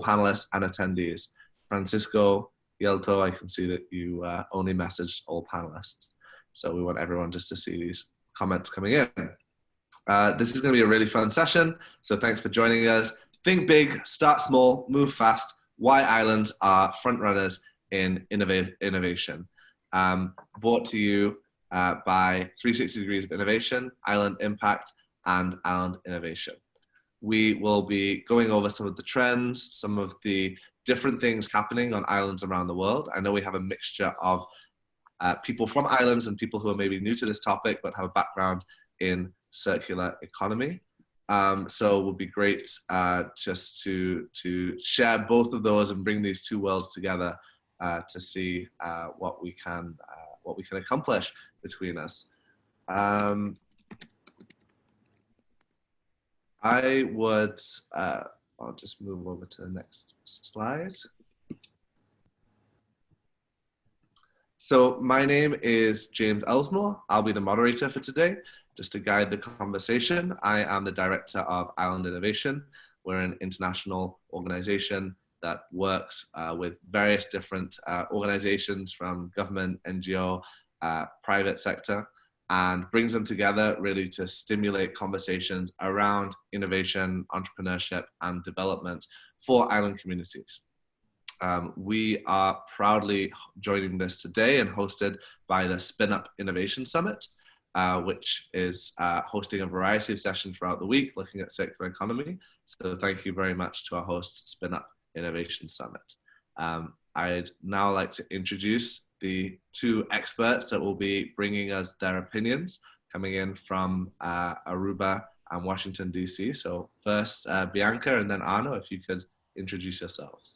panelists and attendees. Francisco, Yelto, I can see that you only messaged all panelists. So we want everyone just to see these comments coming in. This is going to be a really fun session, so thanks for joining us. Think big, start small, move fast. Why islands are front runners in innovation. Brought to you by 360 Degrees of Innovation, Island Impact, and Island Innovation. We will be going over some of the trends, some of the different things happening on islands around the world. I know we have a mixture of people from islands and people who are maybe new to this topic but have a background in circular economy. So it would be great just to share both of those and bring these two worlds together to see what we can accomplish between us. I would, I'll just move over to the next slide. So my name is James Ellsmoor. I'll be the moderator for today, just to guide the conversation. I am the director of Island Innovation. We're an international organization that works with various different organizations from government, NGO, private sector, and brings them together really to stimulate conversations around innovation, entrepreneurship, and development for island communities. We are proudly joining this today and hosted by the Spin Up Innovation Summit, which is hosting a variety of sessions throughout the week looking at circular economy. So thank you very much to our host, Spin Up Innovation Summit. I'd now like to introduce the two experts that will be bringing us their opinions, coming in from Aruba and Washington, DC. So first, Bianca, and then Arno, if you could introduce yourselves.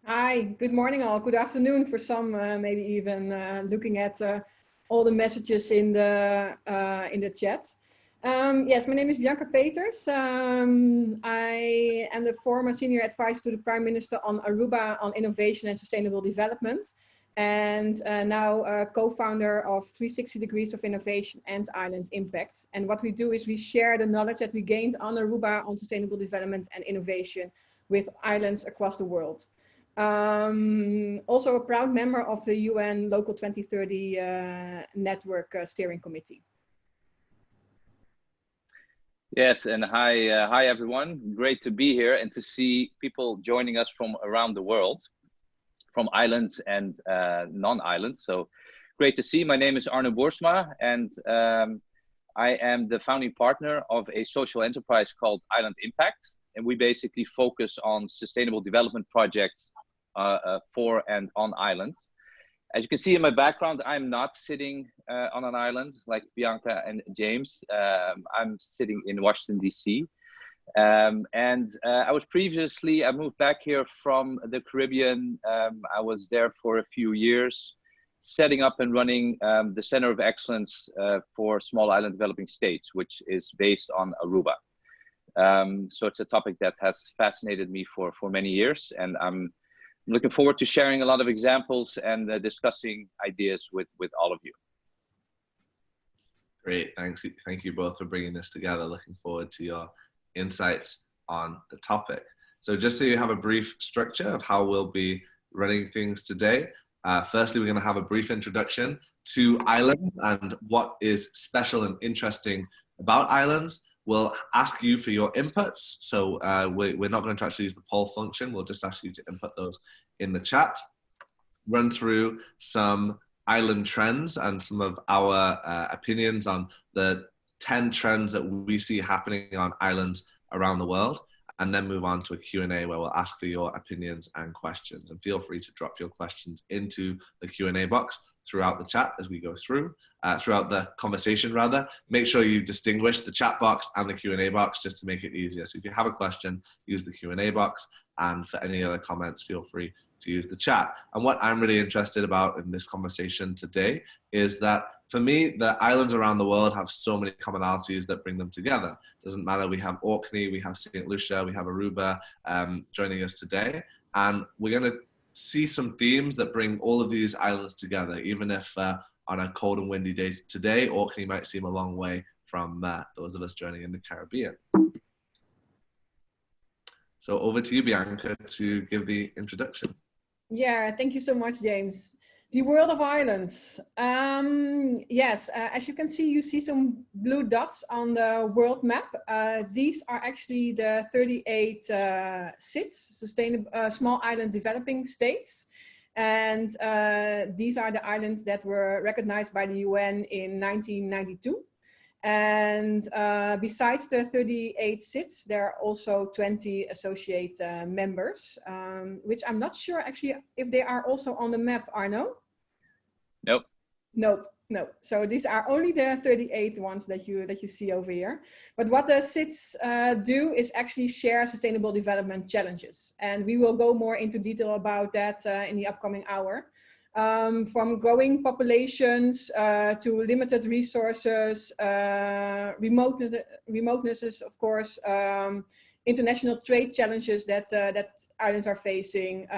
Hi, good morning all. Good afternoon for some, maybe even looking at all the messages in the chat. Yes, my name is Bianca Peters. I am the former senior advisor to the Prime Minister on Aruba on innovation and sustainable development, and now co-founder of 360 Degrees of Innovation and Island Impact. And what we do is we share the knowledge that we gained on Aruba on sustainable development and innovation with islands across the world. Also a proud member of the UN Local 2030 Network Steering Committee. Yes, and hi everyone. Great to be here and to see people joining us from around the world, from islands and non-islands. So great to see. My name is Arno Boersma, and I am the founding partner of a social enterprise called Island Impact. And we basically focus on sustainable development projects for and on island. As you can see in my background, I'm not sitting on an island like Bianca and James. I'm sitting in Washington, DC. I was previously, I moved back here from the Caribbean. I was there for a few years, setting up and running the Center of Excellence for Small Island Developing States, which is based on Aruba. So it's a topic that has fascinated me for many years, and I'm looking forward to sharing a lot of examples and discussing ideas with all of you. Great, thanks. Thank you both for bringing this together. Looking forward to your insights on the topic. So just so you have a brief structure of how we'll be running things today. Firstly, we're going to have a brief introduction to islands and what is special and interesting about islands. We'll ask you for your inputs. So we're not going to actually use the poll function. We'll just ask you to input those in the chat. Run through some island trends and some of our opinions on the 10 trends that we see happening on islands around the world. And then move on to a Q&A where we'll ask for your opinions and questions. And feel free to drop your questions into the Q&A box throughout the chat as we go through, throughout the conversation rather. Make sure you distinguish the chat box and the Q&A box just to make it easier. So if you have a question, use the Q&A box, and for any other comments, feel free to use the chat. And what I'm really interested about in this conversation today is that for me, the islands around the world have so many commonalities that bring them together. Doesn't matter, we have Orkney, we have St. Lucia, we have Aruba joining us today. And we're going to see some themes that bring all of these islands together, even if on a cold and windy day today, Orkney might seem a long way from those of us joining in the Caribbean. So over to you, Bianca, to give the introduction. Yeah, thank you so much, James. The world of islands. Yes, as you can see, you see some blue dots on the world map. These are actually the 38 SIDS, sustainable small island developing states. And these are the islands that were recognized by the UN in 1992. And besides the 38 SIDS, there are also 20 associate members, which I'm not sure actually if they are also on the map, Arno? Nope. Nope, no. So these are only the 38 ones that you see over here. But what the SIDS do is actually share sustainable development challenges. And we will go more into detail about that in the upcoming hour. From growing populations to limited resources, remotenesses, of course, international trade challenges that islands are facing,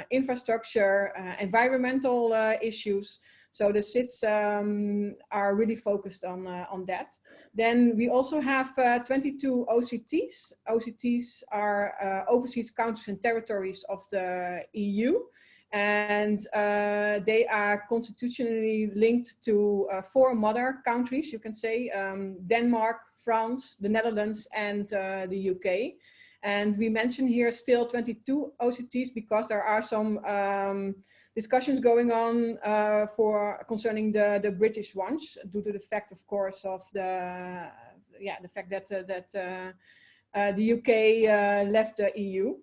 infrastructure, environmental issues. So the SIDS are really focused on that. Then we also have 22 OCTs. OCTs are overseas countries and territories of the EU. And they are constitutionally linked to 4 mother countries, you can say, Denmark, France, the Netherlands, and the UK. And we mention here still 22 OCTs because there are some discussions going on concerning the British ones, due to the fact, of course, of the fact that the UK left the EU.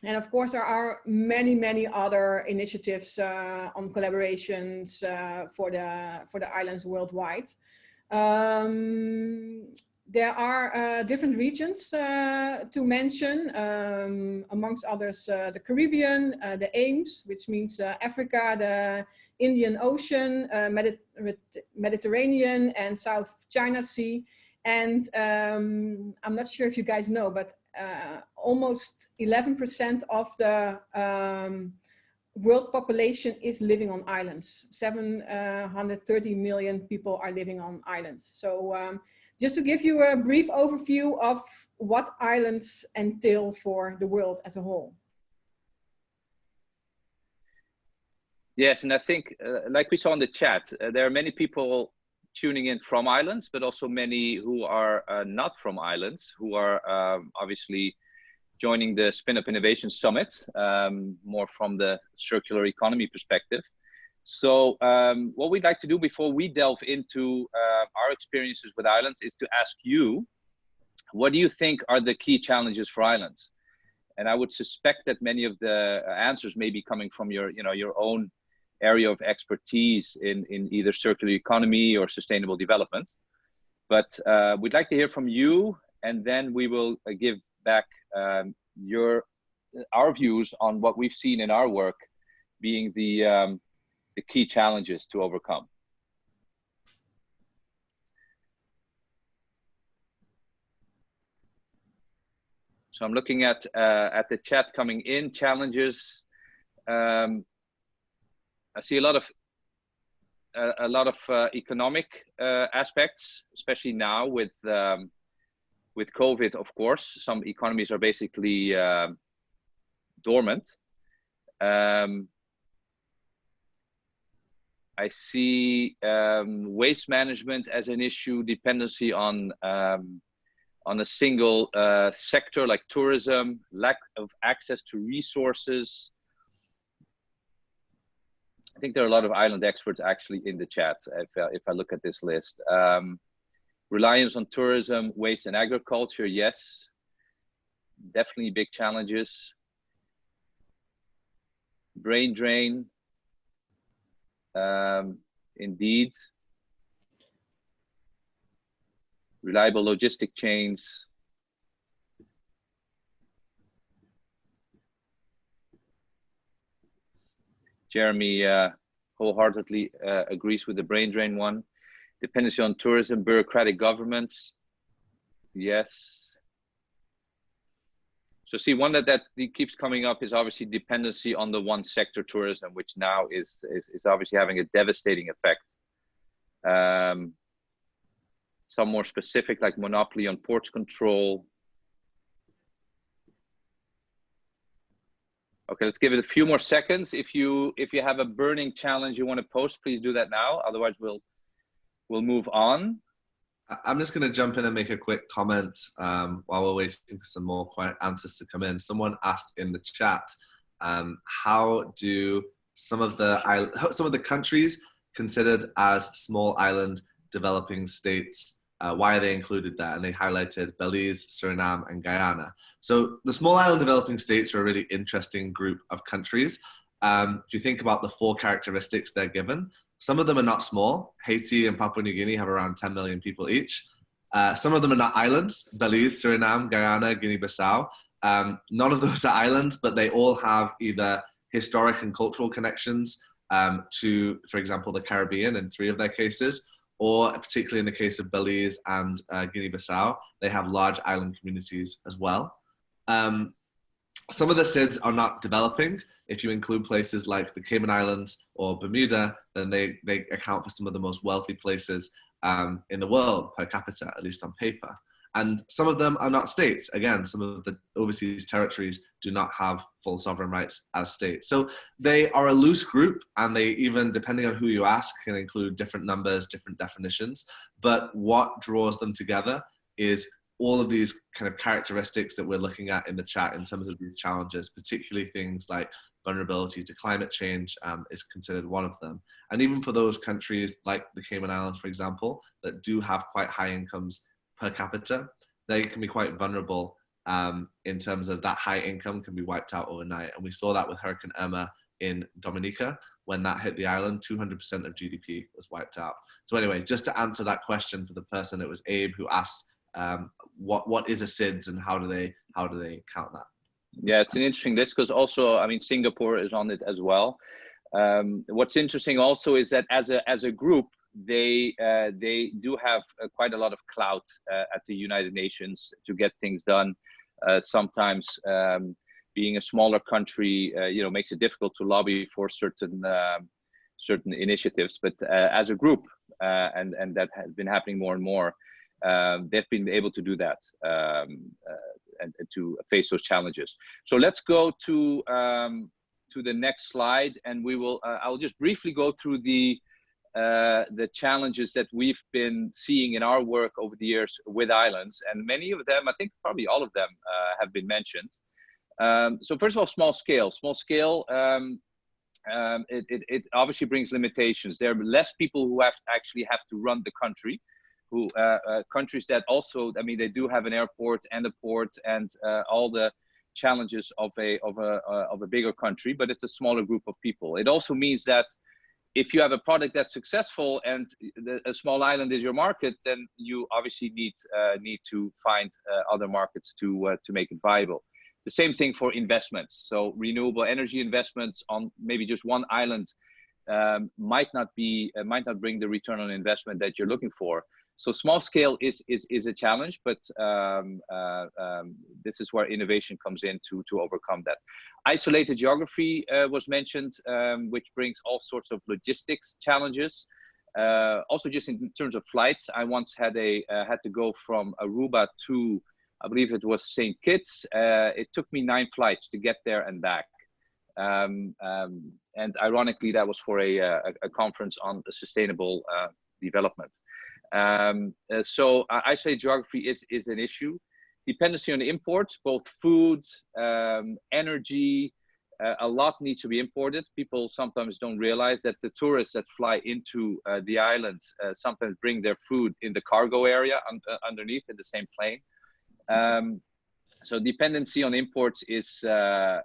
And of course, there are many, many other initiatives on collaborations for the islands worldwide. There are different regions to mention, amongst others the Caribbean, the AIMS, which means Africa, the Indian Ocean, Mediterranean, and South China Sea. And I'm not sure if you guys know, but almost 11% of the world population is living on islands. 730 million people are living on islands. So just to give you a brief overview of what islands entail for the world as a whole. Yes, and I think, like we saw in the chat, there are many people tuning in from islands, but also many who are not from islands, who are obviously joining the Spin Up Innovation Summit, more from the circular economy perspective. So what we'd like to do before we delve into our experiences with islands is to ask you, what do you think are the key challenges for islands? And I would suspect that many of the answers may be coming from your own area of expertise in either circular economy or sustainable development. But we'd like to hear from you, and then we will give back our views on what we've seen in our work being the key challenges to overcome. So I'm looking at the chat coming in, challenges. I see a lot of economic aspects, especially now with COVID. Of course, some economies are basically dormant. I see waste management as an issue, dependency on a single sector like tourism, lack of access to resources. I think there are a lot of island experts actually in the chat if I look at this list. Reliance on tourism, waste and agriculture, yes, definitely big challenges. Brain drain, indeed. Reliable logistic chains. Jeremy wholeheartedly agrees with the brain drain one. Dependency on tourism, bureaucratic governments. Yes. So see, one that keeps coming up is obviously dependency on the one sector, tourism, which now is obviously having a devastating effect. Some more specific, like monopoly on ports control. Okay, let's give it a few more seconds. If you have a burning challenge you want to post, please do that now. Otherwise, we'll move on. I'm just going to jump in and make a quick comment while we're waiting for some more answers to come in. Someone asked in the chat, how do some of the countries considered as small island developing states, why are they included there? And they highlighted Belize, Suriname, and Guyana. So the small island developing states are a really interesting group of countries. If you think about the 4 characteristics they're given, some of them are not small. Haiti and Papua New Guinea have around 10 million people each. Some of them are not islands. Belize, Suriname, Guyana, Guinea-Bissau. None of those are islands, but they all have either historic and cultural connections to, for example, the Caribbean in 3 of their cases, or particularly in the case of Belize and Guinea-Bissau, they have large island communities as well. Some of the SIDS are not developing. If you include places like the Cayman Islands or Bermuda, then they account for some of the most wealthy places in the world per capita, at least on paper. And some of them are not states. Again, some of the overseas territories do not have full sovereign rights as states. So they are a loose group, and they even, depending on who you ask, can include different numbers, different definitions. But what draws them together is all of these kind of characteristics that we're looking at in the chat in terms of these challenges, particularly things like vulnerability to climate change is considered one of them. And even for those countries like the Cayman Islands, for example, that do have quite high incomes per capita, they can be quite vulnerable in terms of that high income can be wiped out overnight. And we saw that with Hurricane Irma in Dominica. When that hit the island, 200% of GDP was wiped out. So anyway, just to answer that question for the person, it was Abe who asked, what is a SIDS and how do they count that? Yeah, it's an interesting list because also, I mean, Singapore is on it as well. What's interesting also is that as a group, they do have quite a lot of clout at the United Nations to get things done. Sometimes being a smaller country, makes it difficult to lobby for certain initiatives. But as a group, and that has been happening more and more, they've been able to do that and to face those challenges. So let's go to the next slide, and we will. I'll just briefly go through the challenges that we've been seeing in our work over the years with islands, and many of them, I think probably all of them, have been mentioned. So first of all, small scale. It obviously brings limitations. There are less people who actually have to run the country. Countries that also, I mean, they do have an airport and a port and all the challenges of a bigger country, but it's a smaller group of people. It also means that if you have a product that's successful and a small island is your market, then you obviously need to find other markets to make it viable. The same thing for investments. So renewable energy investments on maybe just one island might not bring the return on investment that you're looking for. So small scale is a challenge, but this is where innovation comes in to overcome that. Isolated geography was mentioned, which brings all sorts of logistics challenges. Also, just in terms of flights, I once had to go from Aruba to, I believe it was St. Kitts. It took me 9 flights to get there and back. And ironically, that was for a conference on sustainable development. So isolated geography is an issue. Dependency on imports, both food, energy, a lot needs to be imported. People sometimes don't realize that the tourists that fly into the islands sometimes bring their food in the cargo area underneath in the same plane. So dependency on imports is a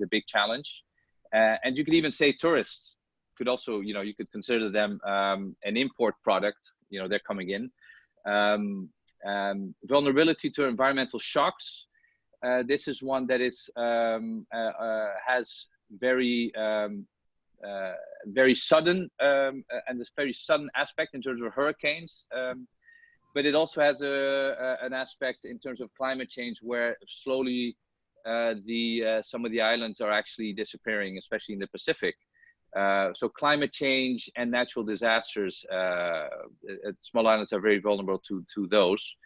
big challenge. And you could even say tourists could also, you could consider them an import product. They're coming in. Vulnerability to environmental shocks. This is one that is has very sudden and this very sudden aspect in terms of hurricanes. But it also has an aspect in terms of climate change where slowly some of the islands are actually disappearing, especially in the Pacific. So climate change and natural disasters, small islands are very vulnerable to those.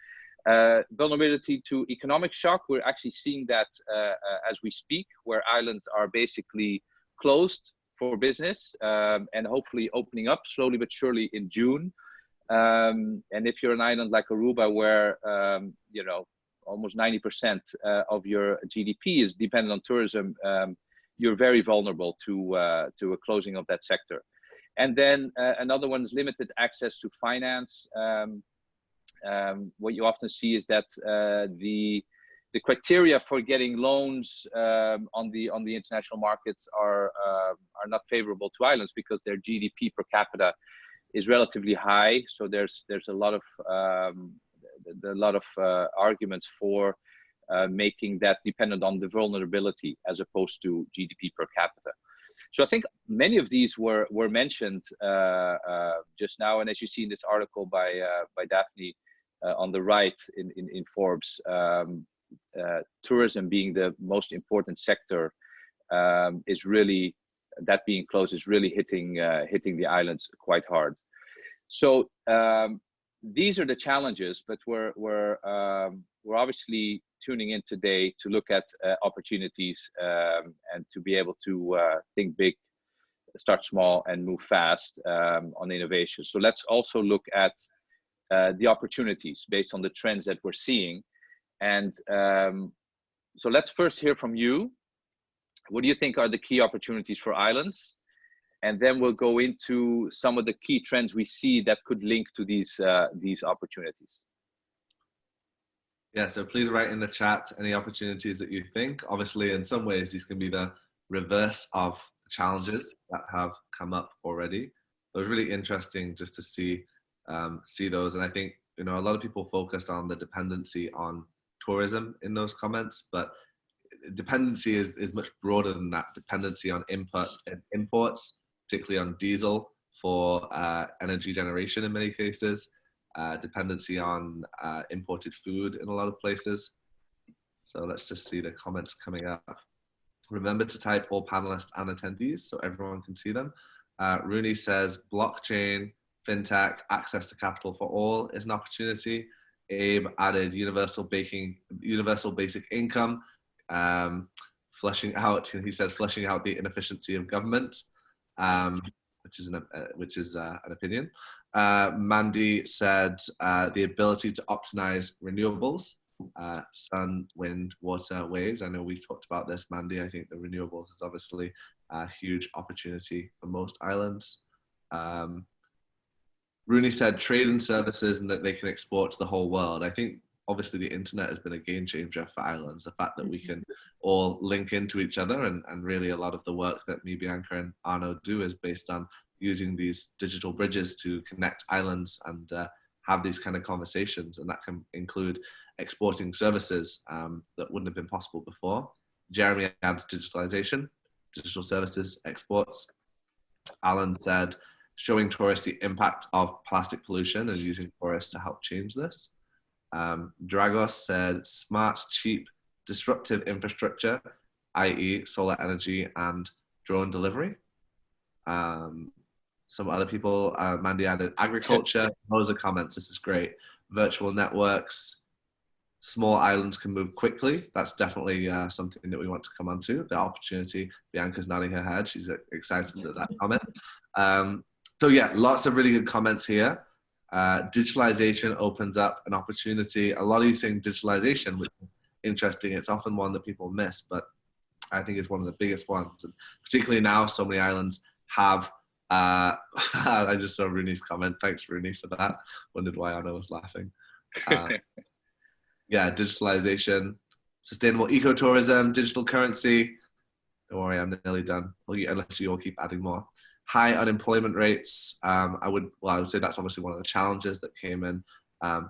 Vulnerability to economic shock, we're actually seeing that as we speak, where islands are basically closed for business and hopefully opening up slowly but surely in June. And if you're an island like Aruba, where you know, almost 90% of your GDP is dependent on tourism, you're very vulnerable to a closing of that sector. And then another one is limited access to finance. What you often see is that the criteria for getting loans on the international markets are not favorable to islands because their GDP per capita is relatively high. So there's a lot of arguments for making that dependent on the vulnerability as opposed to GDP per capita. So I think many of these were mentioned just now, and as you see in this article by Daphne on the right in Forbes, tourism being the most important sector is really, that being closed is really hitting the islands quite hard. So these are the challenges, but we're obviously tuning in today to look at opportunities and to be able to think big, start small, and move fast on innovation. So let's also look at the opportunities based on the trends that we're seeing. And so let's first hear from you. What do you think are the key opportunities for islands? And then we'll go into some of the key trends we see that could link to these opportunities. Yeah, so please write in the chat any opportunities that you think. Obviously, in some ways, these can be the reverse of challenges that have come up already. So it was really interesting just to see those. And I think, you know, a lot of people focused on the dependency on tourism in those comments, but dependency is much broader than that. Dependency on imports, particularly on diesel for energy generation in many cases. Dependency on imported food in a lot of places. So let's just see the comments coming up. Remember to type all panelists and attendees so everyone can see them. Rooney says blockchain, fintech, access to capital for all is an opportunity. Abe added universal basic income, flushing out. He says flushing out the inefficiency of government, which is an opinion. Mandy said the ability to optimize renewables, sun, wind, water, waves. I know we've talked about this, Mandy. I think the renewables is obviously a huge opportunity for most islands. Rooney said trade and services and that they can export to the whole world. I think obviously the internet has been a game changer for islands. The fact that we can all link into each other, and really a lot of the work that me, Bianca, and Arno do is based on using these digital bridges to connect islands and have these kind of conversations. And that can include exporting services that wouldn't have been possible before. Jeremy adds digitalization, digital services, exports. Alan said, showing tourists the impact of plastic pollution and using tourists to help change this. Dragos said, smart, cheap, disruptive infrastructure, i.e. solar energy and drone delivery. Some other people, Mandy added agriculture, loads of comments, this is great. Virtual networks, small islands can move quickly. That's definitely something that we want to come on to, the opportunity. Bianca's nodding her head, she's excited at that comment. So yeah, lots of really good comments here. Digitalization opens up an opportunity. A lot of you saying digitalization, which is interesting. It's often one that people miss, but I think it's one of the biggest ones. And particularly now, so many islands have, I just saw Rooney's comment. Thanks, Rooney, for that. Wondered why Arno was laughing. Yeah, digitalization, sustainable ecotourism, digital currency. Don't worry, I'm nearly done. Unless you all keep adding more. High unemployment rates. I would say that's obviously one of the challenges that came in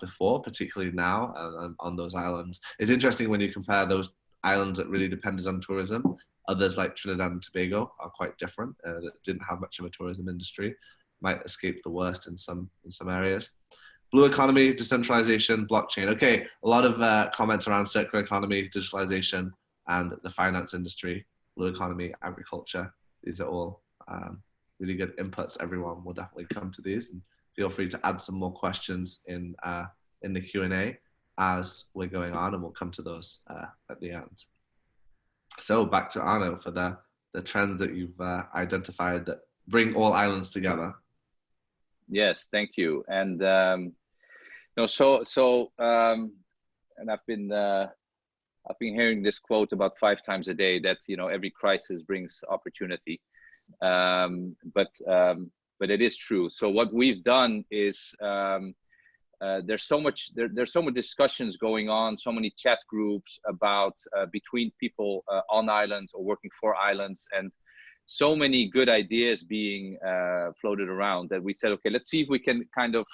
before, particularly now on those islands. It's interesting when you compare those islands that really depended on tourism. Others like Trinidad and Tobago are quite different. That didn't have much of a tourism industry. Might escape the worst in some areas. Blue economy, decentralization, blockchain. Okay, a lot of comments around circular economy, digitalization, and the finance industry. Blue economy, agriculture. These are all really good inputs. Everyone will definitely come to these, and feel free to add some more questions in the Q&A. as we're going on, and we'll come to those at the end. So back to Arno for the trends that you've identified that bring all islands together. Yes, thank you. And and I've been hearing this quote about 5 times a day, that every crisis brings opportunity. But it is true. So what we've done is there's so much discussions going on, so many chat groups about between people on islands or working for islands, and so many good ideas being floated around, that we said, okay, let's see if we can kind of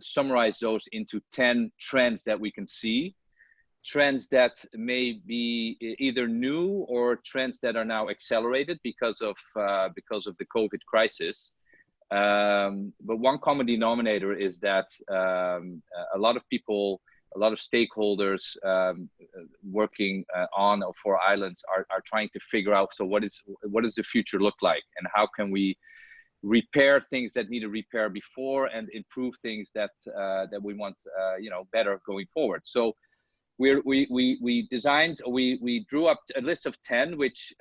summarize those into 10 trends that we can see. Trends that may be either new, or trends that are now accelerated because of the COVID crisis. But one common denominator is that a lot of people, a lot of stakeholders working on or for islands are trying to figure out, so what does the future look like, and how can we repair things that need a repair before, and improve things that we want better going forward. So we drew up a list of 10, which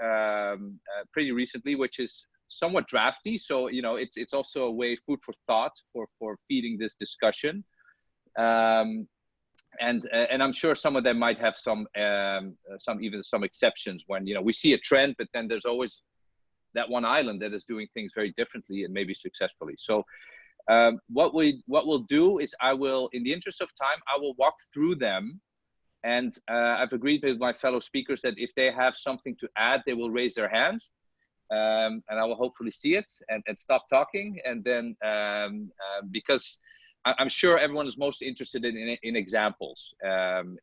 pretty recently, which is somewhat drafty. So it's also a way, food for thought for feeding this discussion. And I'm sure some of them might have some exceptions when we see a trend, but then there's always that one island that is doing things very differently and maybe successfully. So what we'll do is, I will, in the interest of time, I will walk through them. And I've agreed with my fellow speakers that if they have something to add, they will raise their hand. And I will hopefully see it and stop talking. And then, because I'm sure everyone is most interested in examples,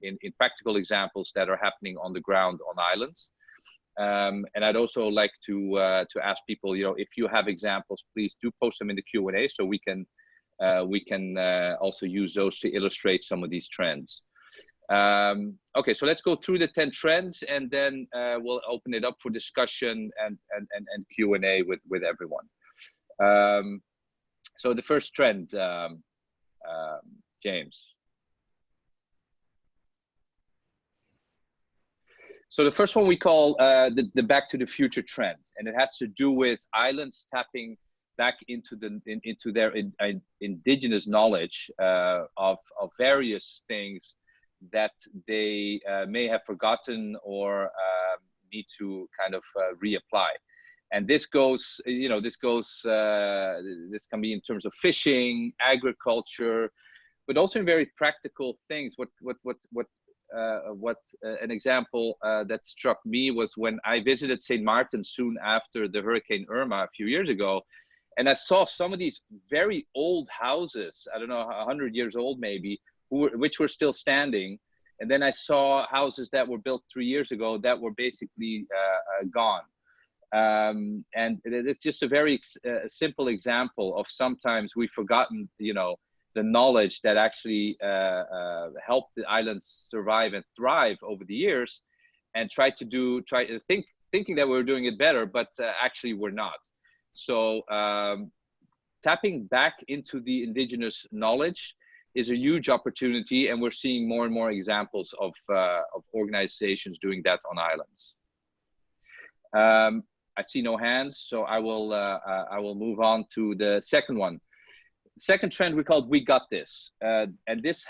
in practical examples that are happening on the ground on islands. And I'd also like to ask people, if you have examples, please do post them in the Q&A, so we can also use those to illustrate some of these trends. Okay, so let's go through the 10 trends, and then we'll open it up for discussion and Q&A with everyone. So the first trend, James. So the first one we call the Back to the Future trend, and it has to do with islands tapping back into their indigenous knowledge of various things that they may have forgotten or need to kind of reapply. And this goes, this can be in terms of fishing, agriculture, but also in very practical things. An example that struck me was when I visited St. Martin soon after the Hurricane Irma a few years ago, and I saw some of these very old houses, I don't know, 100 years old maybe, which were still standing. And then I saw houses that were built 3 years ago that were basically gone. And it's just a very simple example of sometimes we've forgotten, the knowledge that actually helped the islands survive and thrive over the years, and thinking that we were doing it better, but actually we're not. So tapping back into the indigenous knowledge is a huge opportunity, and we're seeing more and more examples of organizations doing that on islands. I see no hands, so I will move on to the second one. Second trend we called "We Got This," and this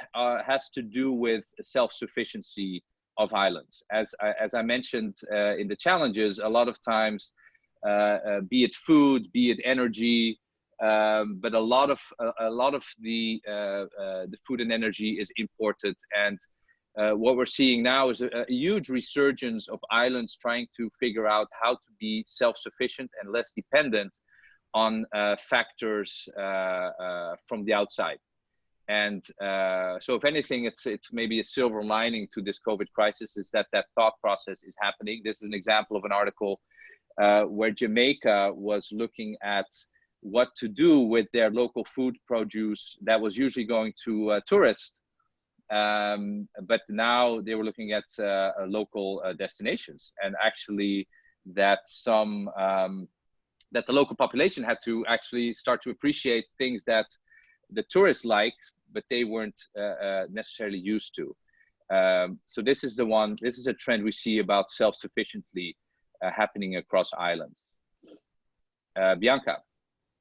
has to do with self-sufficiency of islands. As I mentioned in the challenges, a lot of times, be it food, be it energy, but a lot of the food and energy is imported, and what we're seeing now is a huge resurgence of islands trying to figure out how to be self-sufficient and less dependent on factors from the outside. And so if anything, it's maybe a silver lining to this COVID crisis, is that thought process is happening. This is an example of an article where Jamaica was looking at what to do with their local food produce that was usually going to tourists. But now they were looking at local destinations, and actually that the local population had to actually start to appreciate things that the tourists liked, but they weren't necessarily used to. So this is a trend we see about self-sufficiently happening across islands. Bianca.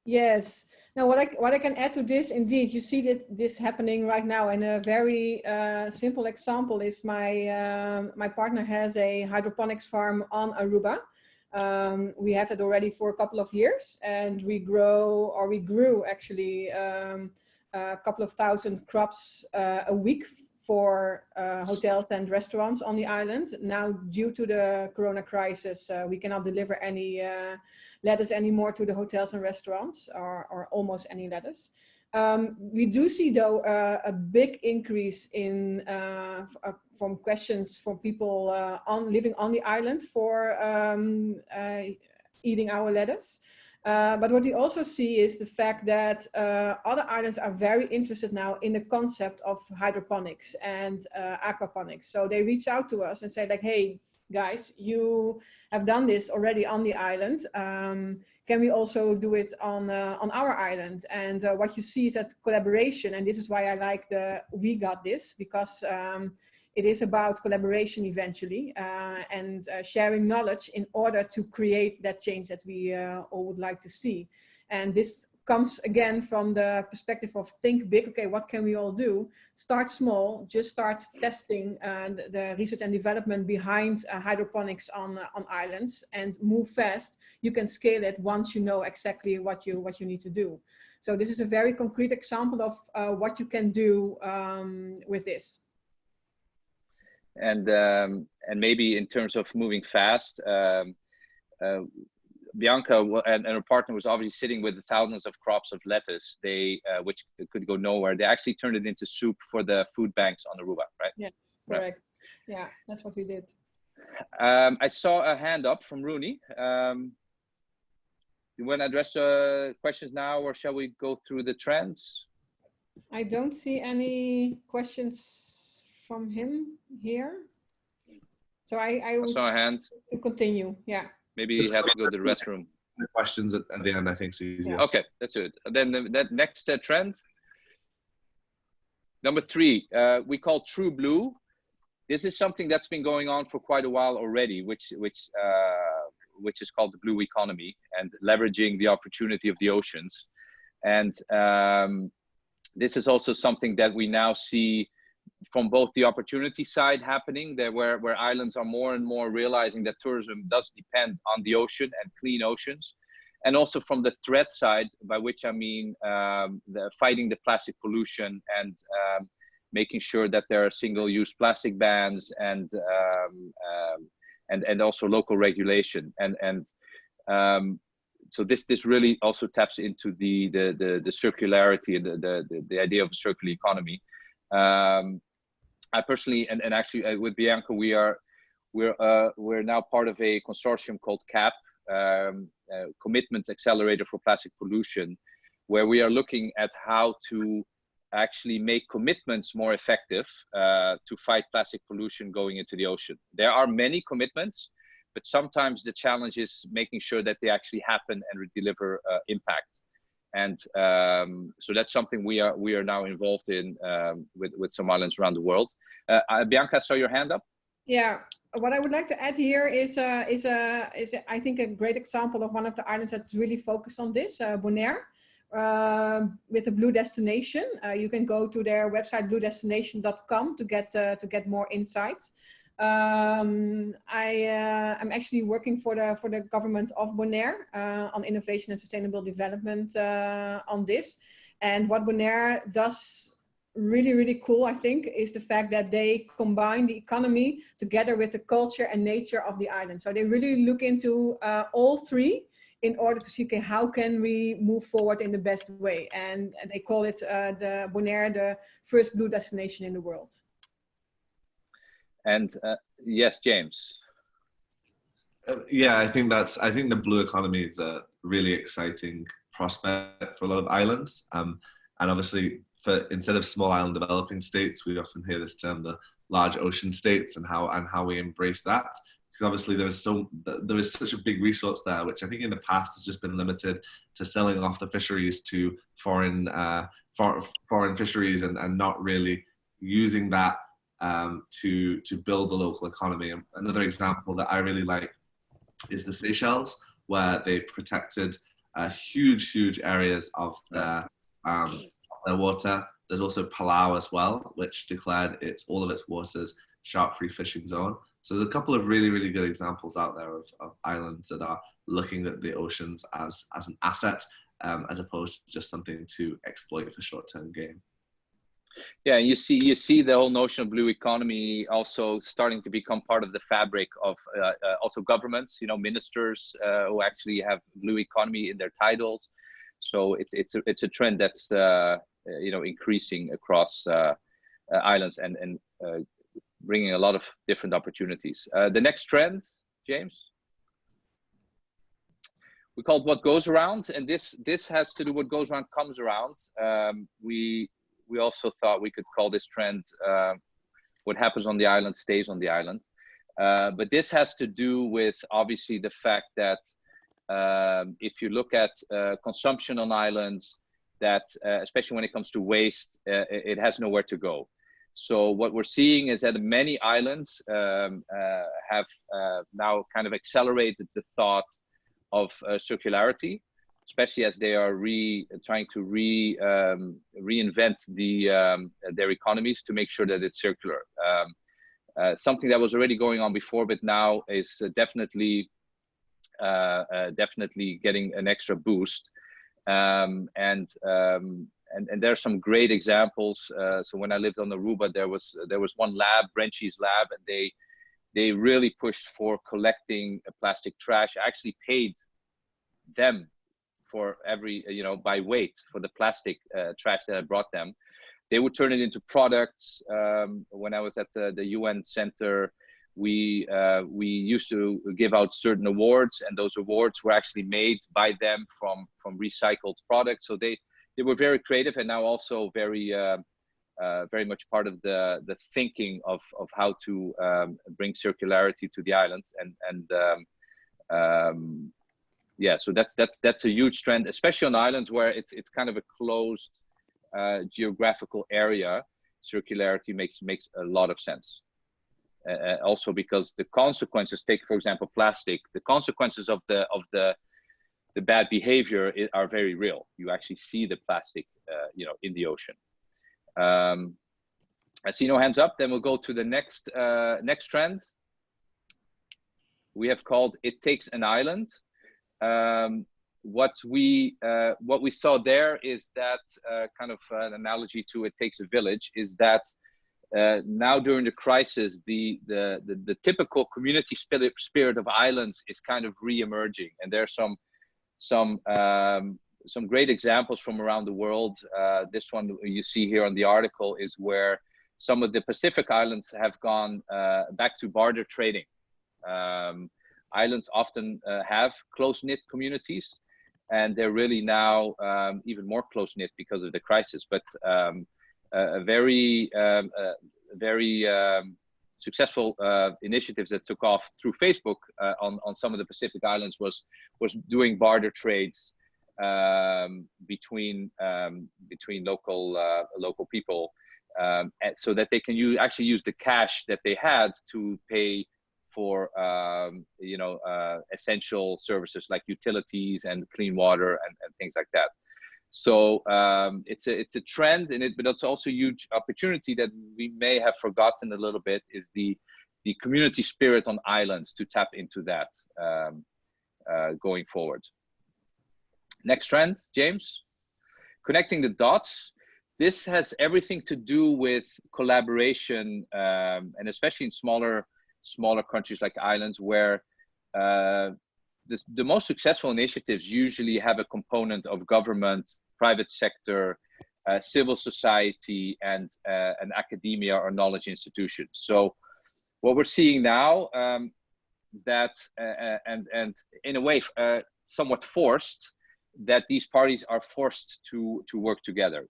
Yes. Now, what I can add to this, indeed, you see that this happening right now. And a very simple example is my partner has a hydroponics farm on Aruba. We have it already for a couple of years, and we grew actually a couple of thousand crops a week for hotels and restaurants on the island. Now, due to the Corona crisis, we cannot deliver any lettuce anymore to the hotels and restaurants, or almost any lettuce. We do see, though, a big increase in from questions from people living on the island for eating our lettuce. But what we also see is the fact that other islands are very interested now in the concept of hydroponics and aquaponics. So they reach out to us and say, like, hey, guys, you have done this already on the island. Can we also do it on our island? And what you see is that collaboration, and this is why I like we got this, because it is about collaboration eventually, and sharing knowledge in order to create that change that we all would like to see. And this comes again from the perspective of think big. Okay, what can we all do? Start small, just start testing the research and development behind hydroponics on islands, and move fast. You can scale it once you know exactly what you need to do. So this is a very concrete example of what you can do with this. And maybe in terms of moving fast, Bianca and her partner was obviously sitting with thousands of crops of lettuce, which could go nowhere. They actually turned it into soup for the food banks on Aruba, right? Yes, correct. Yeah, that's what we did. I saw a hand up from Rooney. You want to address questions now, or shall we go through the trends? I don't see any questions from him here. So I would saw a hand to continue. Yeah. Maybe you have to go to the restroom. Questions at the end, I think, is easier. Yeah. Okay, that's it. Then that next trend, number 3, we call True Blue. This is something that's been going on for quite a while already, which is called the blue economy, and leveraging the opportunity of the oceans. And this is also something that we now see from both the opportunity side happening there, where islands are more and more realizing that tourism does depend on the ocean and clean oceans, and also from the threat side, by which I mean fighting the plastic pollution and making sure that there are single-use plastic bans and also local regulation, and so this really also taps into the circularity and the idea of a circular economy. I personally, and actually with Bianca, we're now part of a consortium called CAP, Commitment Accelerator for Plastic Pollution, where we are looking at how to actually make commitments more effective to fight plastic pollution going into the ocean. There are many commitments, but sometimes the challenge is making sure that they actually happen and deliver impact. And so that's something we are now involved in with some islands around the world. Bianca, I saw your hand up. Yeah, what I would like to add here is I think a great example of one of the islands that's really focused on this, Bonaire, with a blue destination. You can go to their website bluedestination.com to get more insights. I'm actually working for the government of Bonaire on innovation and sustainable development on this. And what Bonaire does really, really cool, I think, is the fact that they combine the economy together with the culture and nature of the island. So they really look into all three in order to see, okay, how can we move forward in the best way? And they call it the Bonaire, the first blue destination in the world. And yes, James. Yeah, I think the blue economy is a really exciting prospect for a lot of islands. And obviously, instead of small island developing states, we often hear this term, the large ocean states, and how we embrace that. because obviously there is such a big resource there, which I think in the past has just been limited to selling off the fisheries to foreign fisheries and not really using that to build the local economy. And another example that I really like is the Seychelles, where they protected huge areas of their water. There's also Palau as well, which declared all of its waters shark-free fishing zone. So there's a couple of really good examples out there of islands that are looking at the oceans as an asset, as opposed to just something to exploit for short-term gain. Yeah, you see the whole notion of blue economy also starting to become part of the fabric of also governments. You know, ministers who actually have blue economy in their titles. So it's a trend that's you know, increasing across islands and bringing a lot of different opportunities. The next trend, James, we call it what goes around, and this has to do what goes around comes around. We also thought we could call this trend what happens on the island stays on the island. But this has to do with obviously the fact that if you look at consumption on islands, that especially when it comes to waste, it has nowhere to go. So what we're seeing is that many islands have now kind of accelerated the thought of circularity, especially as they are trying to reinvent their economies to make sure that it's circular. Something that was already going on before, but now is definitely getting an extra boost. And there are some great examples. So when I lived on Aruba, there was one lab, Brenchi's lab, and they really pushed for collecting plastic trash. I actually paid them for every, you know, by weight for the plastic trash that I brought them. They would turn it into products. When I was at the UN Center, we used to give out certain awards, and those awards were actually made by them from recycled products. So they were very creative, and now also very much part of the thinking of how to bring circularity to the islands. Yeah, so that's a huge trend, especially on islands where it's kind of a closed geographical area. Circularity makes a lot of sense. Also because the consequences, take for example plastic, the consequences of the bad behavior are very real. You actually see the plastic, you know, in the ocean. I see no hands up. Then we'll go to the next trend. We have called "It Takes an Island." What we saw there is that kind of an analogy to "It Takes a Village" is that now during the crisis, the typical community spirit of islands is kind of re-emerging, and there's some great examples from around the world. This one you see here on the article is where some of the Pacific islands have gone back to barter trading. Islands often have close-knit communities, and they're really now even more close-knit because of the crisis. But a very successful initiatives that took off through Facebook on some of the Pacific islands was doing barter trades between local people, and so that they can actually use the cash that they had to pay for you know, essential services like utilities and clean water and things like that. So it's a trend in it, but it's also a huge opportunity that we may have forgotten a little bit, is the community spirit on islands, to tap into that going forward. Next trend, James, connecting the dots. This has everything to do with collaboration, and especially in smaller countries like islands, where the most successful initiatives usually have a component of government, private sector, civil society, and an academia or knowledge institution. So what we're seeing now, that and in a way somewhat forced, that these parties are forced to work together.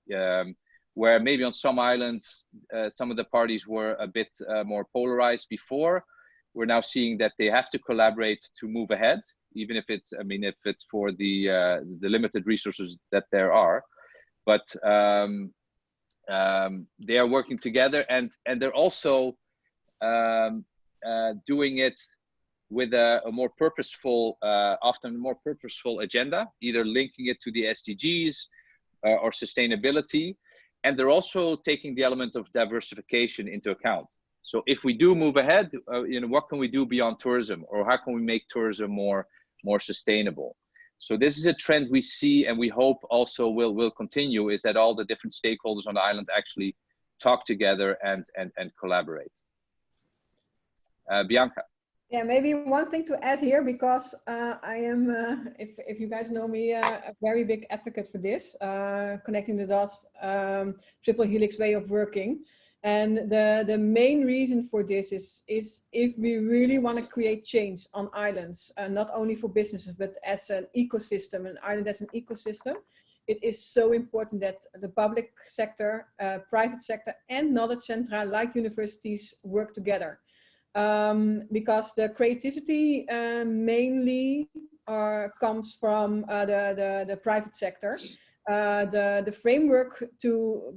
Where maybe on some islands, some of the parties were a bit more polarized before. we're now seeing that they have to collaborate to move ahead, even if it's, I mean, if it's for the limited resources that there are. But they are working together, and they're also doing it with a more purposeful, often more purposeful agenda, either linking it to the SDGs or sustainability. And they're also taking the element of diversification into account. So if we do move ahead, you know, what can we do beyond tourism, or how can we make tourism more sustainable? So this is a trend we see, and we hope also will continue, is that all the different stakeholders on the island actually talk together and collaborate. Bianca. Yeah, maybe one thing to add here, because I am, if you guys know me, a very big advocate for this, connecting the dots, triple helix way of working. And the main reason for this is if we really want to create change on islands, not only for businesses, but as an ecosystem, an island as an ecosystem, it is so important that the public sector, private sector, and knowledge centra like universities work together. Because the creativity mainly comes from the private sector. The framework to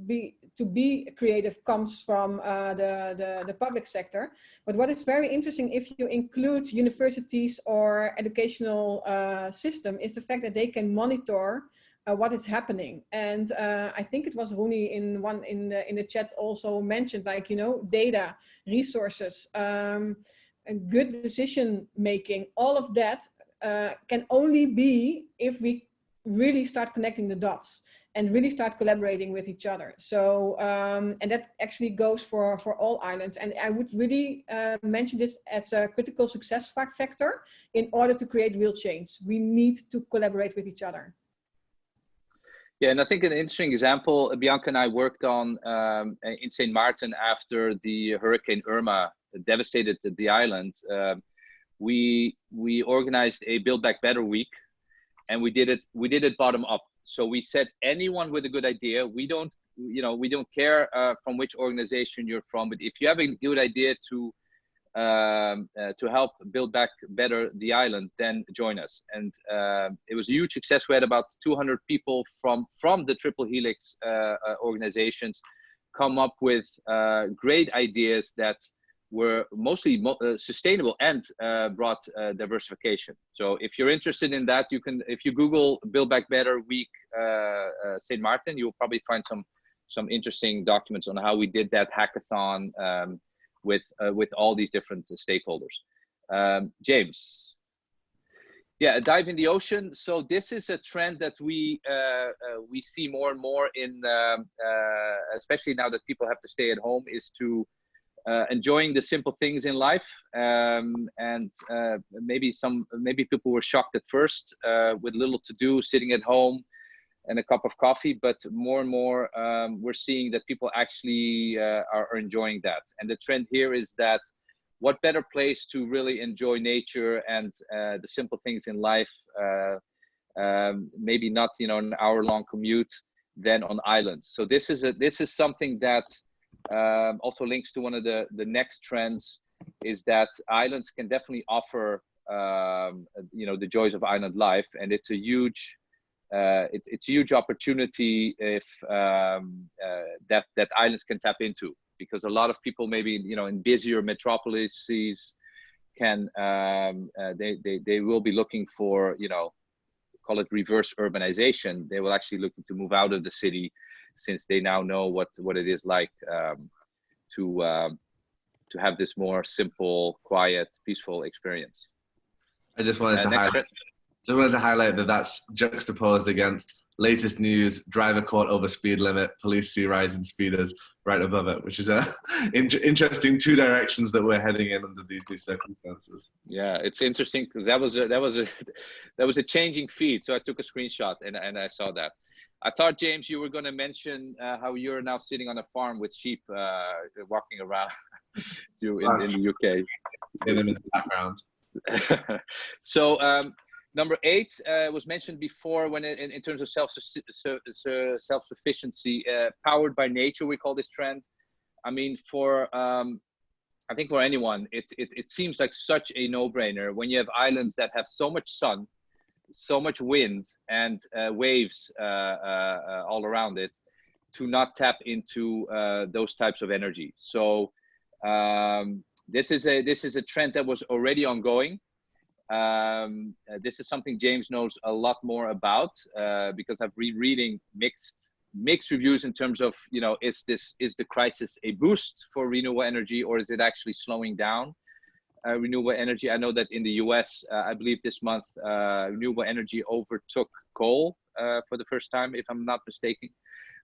be creative comes from the public sector. But what is very interesting, if you include universities or educational system, is the fact that they can monitor what is happening. And I think it was Rooney in the chat also mentioned, like, you know, data, resources, and good decision making. All of that can only be if we really start connecting the dots and really start collaborating with each other. So and that actually goes for all islands. And I would really mention this as a critical success factor in order to create real change. We need to collaborate with each other. Yeah, and I think an interesting example, Bianca and I worked on in St. Maarten after the Hurricane Irma devastated the island. We organized a Build Back Better week, and we did it bottom up. So we said, anyone with a good idea, we don't care from which organization you're from, but if you have a good idea to help build back better the island, then join us. And it was a huge success. We had about 200 people from the Triple Helix organizations come up with great ideas that were mostly sustainable and brought diversification. So if you're interested in that, you can, if you Google Build Back Better Week St. Maarten, you'll probably find some interesting documents on how we did that hackathon with all these different stakeholders. James. Yeah, a dive in the ocean. So this is a trend that we see more and more in, especially now that people have to stay at home, is to enjoying the simple things in life. And maybe people were shocked at first with little to do, sitting at home and a cup of coffee, but more and more we're seeing that people actually are enjoying that. And the trend here is that what better place to really enjoy nature and the simple things in life, maybe not, you know, an hour-long commute, than on islands. So this is something that also links to one of the next trends, is that islands can definitely offer you know, the joys of island life, and it's a huge opportunity if that islands can tap into, because a lot of people, maybe, you know, in busier metropolises can they will be looking for, you know, call it reverse urbanization. They will actually looking to move out of the city, since they now know what it is like to have this more simple, quiet, peaceful experience. I just wanted to highlight that that's juxtaposed against latest news: driver caught over speed limit, police see rising speeders right above it, which is a interesting two directions that we're heading in under these new circumstances. Yeah, it's interesting because that was a changing feed. So I took a screenshot and I saw that. I thought, James, you were going to mention how you're now sitting on a farm with sheep walking around in the UK. In the background. So number 8 was mentioned before, when in terms of self-sufficiency, powered by nature, we call this trend. I mean, I think for anyone, it seems like such a no-brainer when you have islands that have so much sun, so much wind, and waves all around it, to not tap into those types of energy. So this is a trend that was already ongoing. This is something James knows a lot more about, because I've been reading mixed reviews in terms of, you know, is the crisis a boost for renewable energy, or is it actually slowing down renewable energy? I know that in the US, I believe this month, renewable energy overtook coal for the first time, if I'm not mistaken.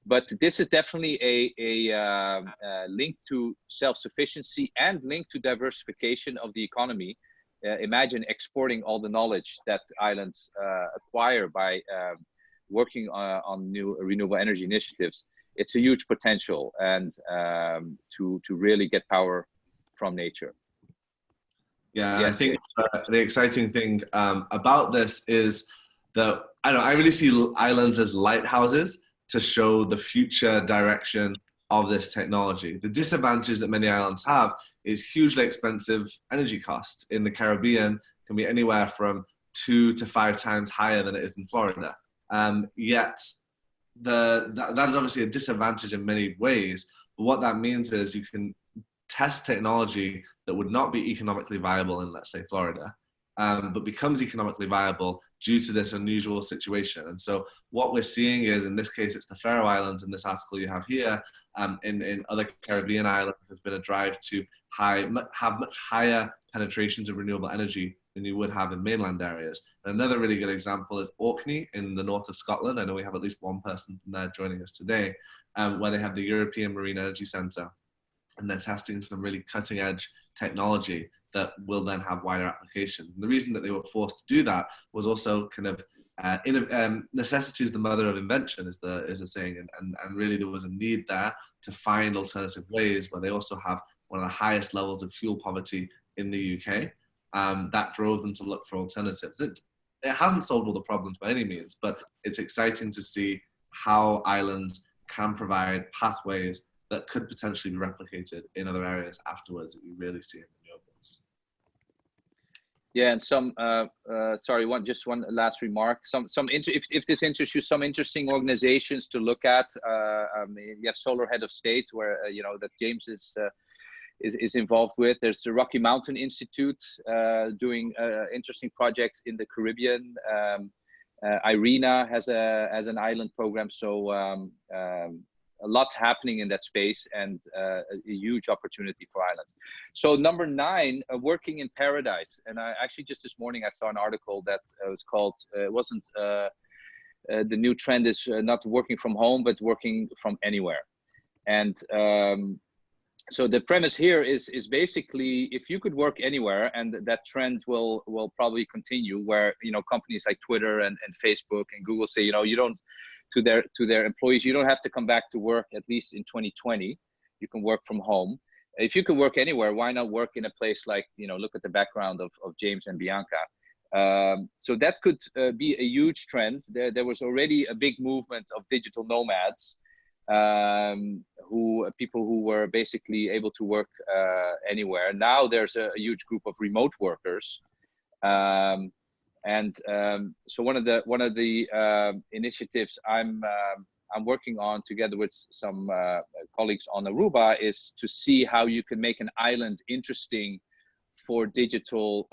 But this is definitely a link to self-sufficiency and link to diversification of the economy. Imagine exporting all the knowledge that islands acquire by working on new renewable energy initiatives. It's a huge potential, and to really get power from nature. Yeah, I think the exciting thing about this is that I really see islands as lighthouses to show the future direction of this technology. The disadvantage that many islands have is hugely expensive energy costs. In the Caribbean, can be anywhere from 2 to 5 times higher than it is in Florida. Yet that is obviously a disadvantage in many ways. But what that means is you can test technology that would not be economically viable in, let's say, Florida, but becomes economically viable due to this unusual situation. And so what we're seeing is, in this case, it's the Faroe Islands in this article you have here. In other Caribbean islands, there's been a drive to have much higher penetrations of renewable energy than you would have in mainland areas. And another really good example is Orkney in the north of Scotland. I know we have at least one person from there joining us today, where they have the European Marine Energy Centre, and they're testing some really cutting edge technology that will then have wider applications. And the reason that they were forced to do that was also kind of necessity is the mother of invention, is the saying, and really there was a need there to find alternative ways, where they also have one of the highest levels of fuel poverty in the UK. That drove them to look for alternatives. It hasn't solved all the problems by any means, but it's exciting to see how islands can provide pathways that could potentially be replicated in other areas afterwards that we really see in renewables. Yeah, and some sorry, one last remark. If this interests you, some interesting organizations to look at. You have Solar Head of State, where you know that James is involved with. There's the Rocky Mountain Institute doing interesting projects in the Caribbean. IRENA has an island program. So a lot's happening in that space, and a huge opportunity for islands. So number 9, working in paradise. And I actually just this morning I saw an article that was called, it wasn't, the new trend is not working from home, but working from anywhere. And so the premise here is basically, if you could work anywhere, and that trend will probably continue, where, you know, companies like Twitter and Facebook and Google say, you know, you don't, to their employees, you don't have to come back to work, at least in 2020. You can work from home. If you can work anywhere, why not work in a place like, you know, look at the background of James and Bianca. So that could be a huge trend. There was already a big movement of digital nomads, people who were basically able to work anywhere. Now there's a huge group of remote workers. So one of the initiatives I'm working on together with some colleagues on Aruba is to see how you can make an island interesting for digital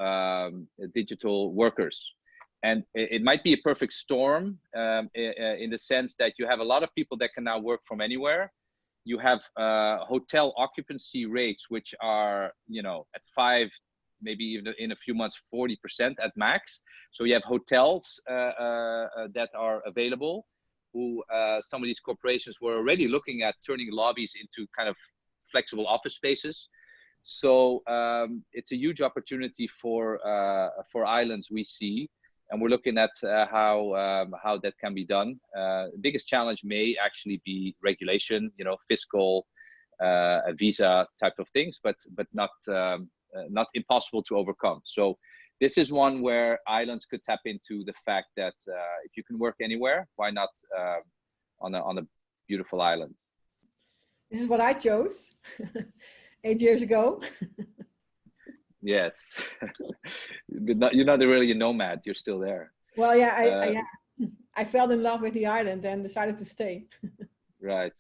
workers. And it might be a perfect storm in the sense that you have a lot of people that can now work from anywhere. You have hotel occupancy rates, which are, you know, at 5, maybe even in a few months, 40% at max. So you have hotels that are available, who some of these corporations were already looking at turning lobbies into kind of flexible office spaces. So it's a huge opportunity for islands, we see, and we're looking at how that can be done. The biggest challenge may actually be regulation, you know, fiscal, visa type of things, but not impossible to overcome. So this is one where islands could tap into the fact that if you can work anywhere, why not on a beautiful island? This is what I chose. 8 years ago. Yes, but you're not really a nomad. You're still there. Well, yeah, I fell in love with the island and decided to stay. Right.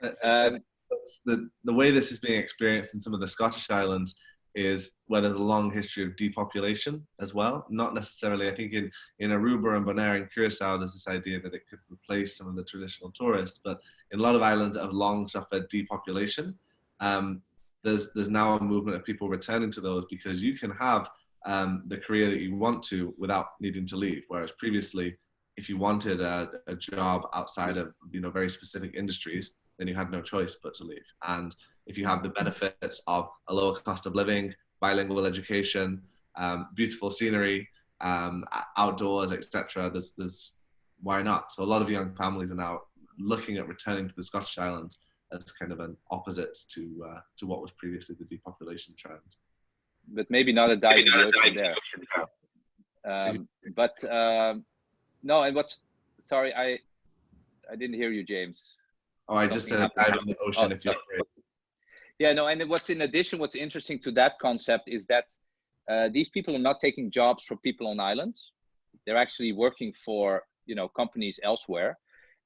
The way this is being experienced in some of the Scottish islands is where there's a long history of depopulation as well. Not necessarily, I think in Aruba and Bonaire and Curacao, there's this idea that it could replace some of the traditional tourists, but in a lot of islands that have long suffered depopulation, there's now a movement of people returning to those because you can have the career that you want to without needing to leave. Whereas previously, if you wanted a job outside of very specific industries, then you had no choice but to leave. And if you have the benefits of a lower cost of living, bilingual education, beautiful scenery, outdoors, etc., there's why not? So a lot of young families are now looking at returning to the Scottish Islands as kind of an opposite to what was previously the depopulation trend. But maybe not a dive in the ocean there. No, and sorry, I didn't hear you, James. Oh, I just said dive in the ocean if you're afraid. Yeah, no, and what's interesting to that concept is that these people are not taking jobs from people on islands. They're actually working for, companies elsewhere.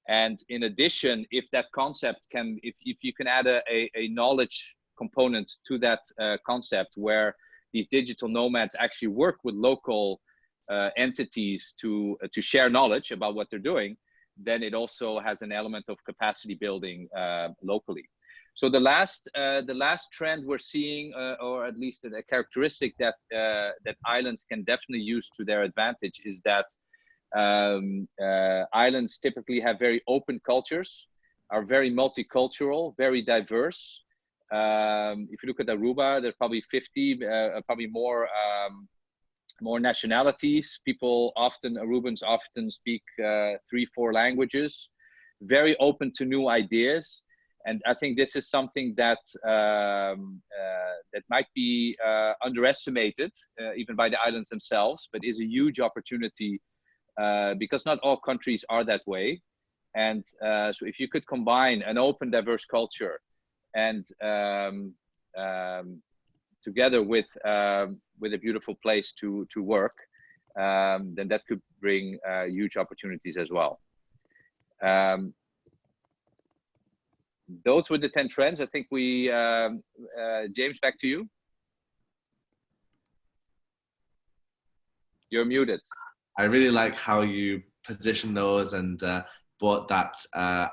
And in addition, if that concept if you can add a knowledge component to that concept where these digital nomads actually work with local entities to share knowledge about what they're doing, then it also has an element of capacity building locally. So the last trend we're seeing, or at least a characteristic that islands can definitely use to their advantage, is that islands typically have very open cultures, are very multicultural, very diverse. If you look at Aruba, there's probably 50, probably more nationalities. Arubans often speak 3-4 languages, very open to new ideas. And I think this is something that that might be underestimated, even by the islands themselves, but is a huge opportunity because not all countries are that way. And so if you could combine an open, diverse culture and together with a beautiful place to work, then that could bring huge opportunities as well. Those were the 10 trends. I think James, back to you. You're muted. I really like how you position those and brought that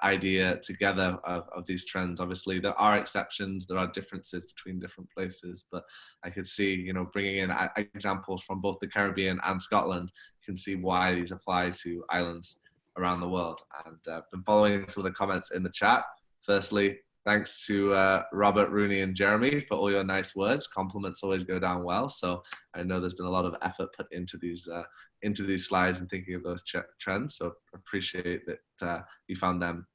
idea together of these trends. Obviously, there are exceptions, there are differences between different places, but I could see, bringing in examples from both the Caribbean and Scotland, you can see why these apply to islands around the world. And I've been following some of the comments in the chat. Firstly, thanks to Robert, Rooney, and Jeremy for all your nice words. Compliments always go down well. So I know there's been a lot of effort put into these slides and thinking of those trends. So appreciate that you found them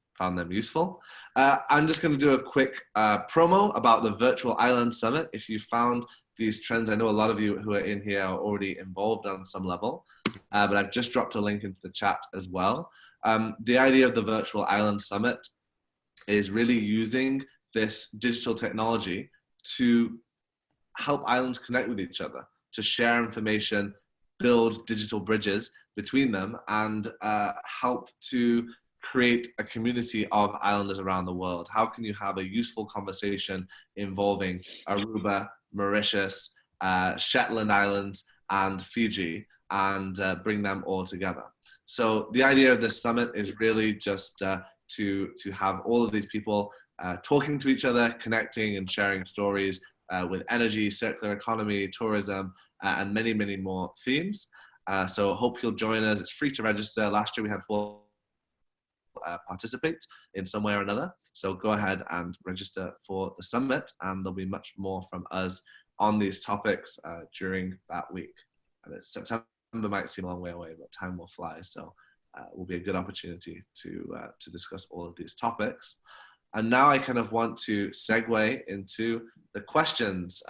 useful. I'm just going to do a quick promo about the Virtual Island Summit. If you found these trends, I know a lot of you who are in here are already involved on some level, but I've just dropped a link into the chat as well. The idea of the Virtual Island Summit is really using this digital technology to help islands connect with each other, to share information, build digital bridges between them, and help to create a community of islanders around the world. How can you have a useful conversation involving Aruba, Mauritius, Shetland Islands, and Fiji, and bring them all together? So the idea of this summit is really just to have all of these people talking to each other, connecting and sharing stories with energy, circular economy, tourism, and many, many more themes. So hope you'll join us. It's free to register. Last year we had 4 participate in some way or another. So go ahead and register for the summit, and there'll be much more from us on these topics during that week. And September might seem a long way away, but time will fly. So will be a good opportunity to discuss all of these topics. And now I kind of want to segue into the questions.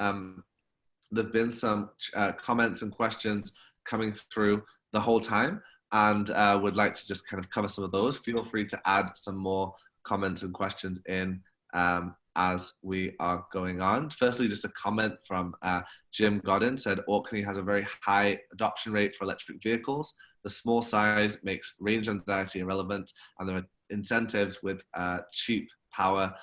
There've been some comments and questions coming through the whole time, and would like to just kind of cover some of those. Feel free to add some more comments and questions in as we are going on. Firstly, just a comment from Jim Godin said, Orkney has a very high adoption rate for electric vehicles. The small size makes range anxiety irrelevant, and there are incentives with cheap power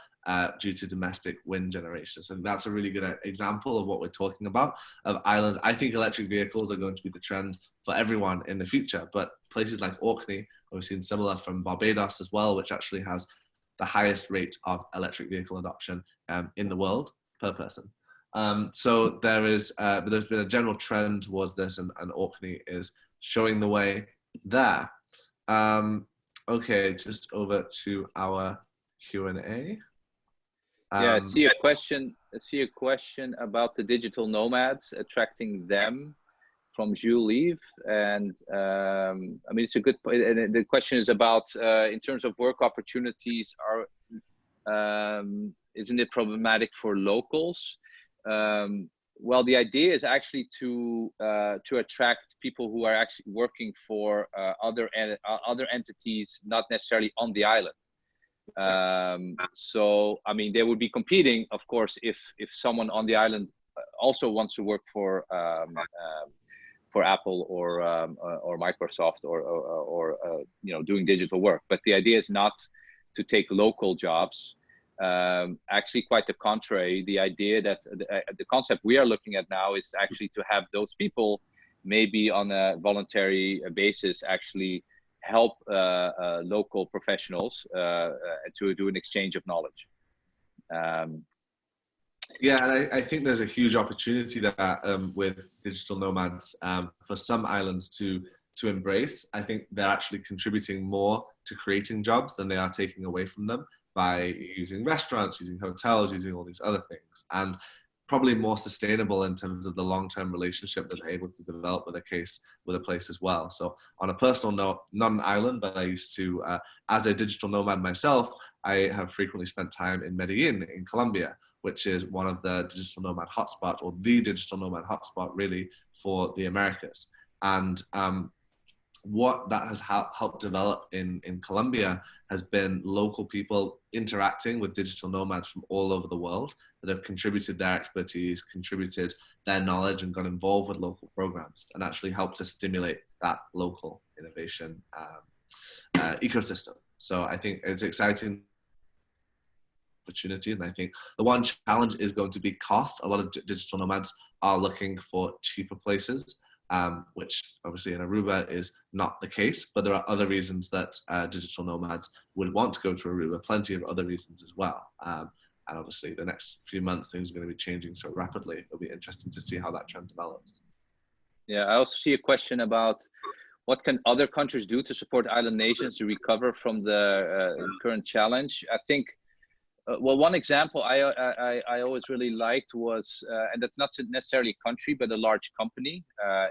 due to domestic wind generation. So that's a really good example of what we're talking about, of islands. I think electric vehicles are going to be the trend for everyone in the future, but places like Orkney, we've seen similar from Barbados as well, which actually has the highest rate of electric vehicle adoption in the world per person. So there's been a general trend towards this, and Orkney is showing the way there. Okay, just over to our Q&A. Yeah, I see a question about the digital nomads, attracting them, from Jules. And I mean, it's a good point. And the question is about, in terms of work opportunities, isn't it problematic for locals? Well, the idea is actually to attract people who are actually working for other entities, not necessarily on the island. So I mean, they would be competing, of course, if someone on the island also wants to work for Apple or Microsoft or you know, doing digital work. But the idea is not to take local jobs. Actually, quite the contrary. The idea that the concept we are looking at now is actually to have those people, maybe on a voluntary basis, actually help local professionals to do an exchange of knowledge. Yeah, and I think there's a huge opportunity there with digital nomads for some islands to embrace. I think they're actually contributing more to creating jobs than they are taking away from them by using restaurants, using hotels, using all these other things, and probably more sustainable in terms of the long-term relationship that they're able to develop with a place as well. So on a personal note, not an island, but I used to, as a digital nomad myself, I have frequently spent time in Medellin in Colombia, which is one of the digital nomad hotspots, or the digital nomad hotspot really for the Americas. And what that has helped develop in Colombia has been local people interacting with digital nomads from all over the world that have contributed their expertise, contributed their knowledge, and got involved with local programs, and actually helped to stimulate that local innovation ecosystem. So I think it's exciting opportunities, and I think the one challenge is going to be cost. A lot of digital nomads are looking for cheaper places, which obviously in Aruba is not the case, but there are other reasons that digital nomads would want to go to Aruba, plenty of other reasons as well. And obviously the next few months, things are going to be changing so rapidly. It'll be interesting to see how that trend develops. Yeah, I also see a question about what can other countries do to support island nations to recover from the current challenge. I think, well, one example I always really liked was, and that's not necessarily a country, but a large company,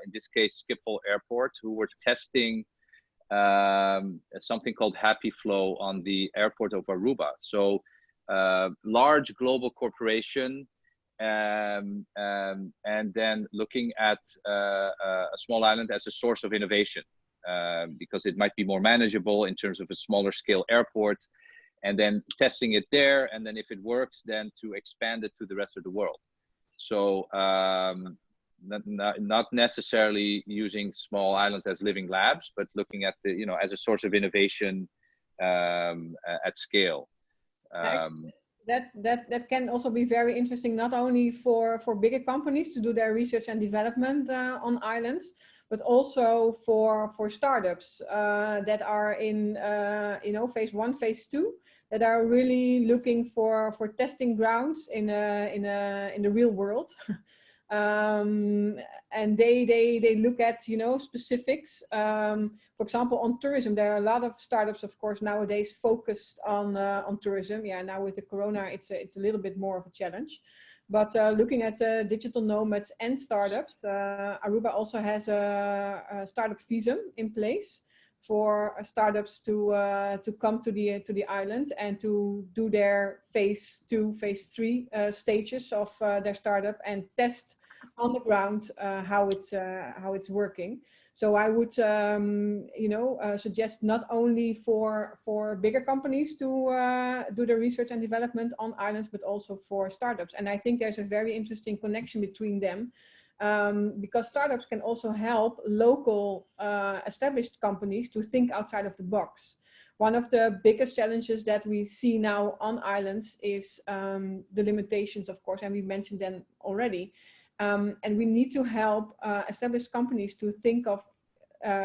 in this case, Schiphol Airport, who were testing something called Happy Flow on the airport of Aruba. So large global corporation, and then looking at a small island as a source of innovation, because it might be more manageable in terms of a smaller scale airport, and then testing it there, and then if it works, then to expand it to the rest of the world. So not necessarily using small islands as living labs, but looking at the, you know, as a source of innovation at scale. That can also be very interesting, not only for bigger companies to do their research and development on islands, but also for startups that are in phase 1, phase 2, that are really looking for testing grounds in the real world. And they look at, you know, specifics. For example, on tourism, there are a lot of startups, of course, nowadays focused on tourism. Yeah, now with the corona, it's a little bit more of a challenge. But looking at digital nomads and startups, Aruba also has a startup visa in place for startups to come to the island and to do their phase 2, phase 3 stages of their startup and test on the ground how it's working. So I would, suggest not only for bigger companies to do the research and development on islands, but also for startups. And I think there's a very interesting connection between them, because startups can also help local established companies to think outside of the box. One of the biggest challenges that we see now on islands is the limitations, of course, and we mentioned them already. And we need to help established companies to think of